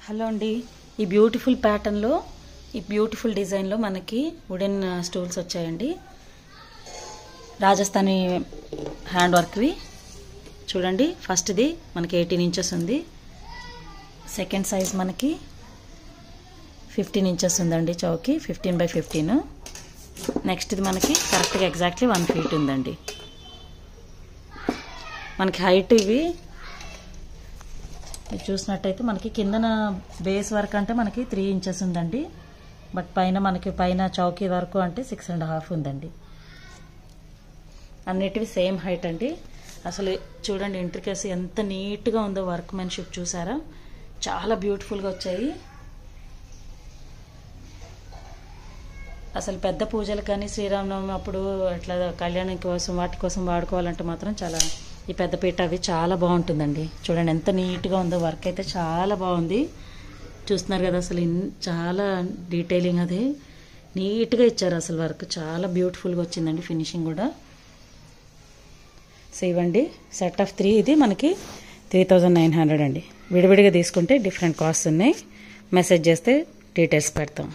Hello అండి, ఈ beautiful ప్యాటర్న్లో ఈ బ్యూటిఫుల్ డిజైన్లో మనకి వుడెన్ స్టూల్స్ వచ్చాయండి. రాజస్థానీ హ్యాండ్ వర్క్వి చూడండి. ఫస్ట్ది మనకి 18 ఇంచెస్ ఉంది. సెకండ్ సైజ్ మనకి 15 ఇంచెస్ ఉందండి. చౌకి 15x15. నెక్స్ట్ది మనకి కరెక్ట్గా ఎగ్జాక్ట్లీ 1 ఫీట్ ఉందండి. మనకి హైట్ ఇవి చూసినట్టయితే మనకి కిందన బేస్ వరకు అంటే మనకి 3 ఇంచెస్ ఉందండి. బట్ పైన చౌకీ వరకు అంటే 6.5 ఉందండి. అన్నిటివి సేమ్ హైట్ అండి. అసలు చూడండి ఇంట్రికసీ ఎంత నీట్గా ఉందో, వర్క్ మెన్షిప్ చూసారా, చాలా బ్యూటిఫుల్గా వచ్చాయి. అసలు పెద్ద పూజలు కానీ శ్రీరామనవమి అప్పుడు ఇట్లా కళ్యాణం కోసం వాటి కోసం వాడుకోవాలంటే మాత్రం చాలా ఈ పెద్ద పీట అవి చాలా బాగుంటుందండి. చూడండి ఎంత నీట్గా ఉందో, వర్క్ అయితే చాలా బాగుంది. చూస్తున్నారు కదా, అసలు చాలా డీటెయిలింగ్ అది నీట్గా ఇచ్చారు. అసలు వర్క్ చాలా బ్యూటిఫుల్గా వచ్చిందండి, ఫినిషింగ్ కూడా. సో ఇవ్వండి సెట్ ఆఫ్ 3 ఇది మనకి 3900 అండి. విడివిడిగా తీసుకుంటే డిఫరెంట్ కాస్ట్ ఉన్నాయి. మెసేజ్ చేస్తే డీటెయిల్స్ పెడతాం.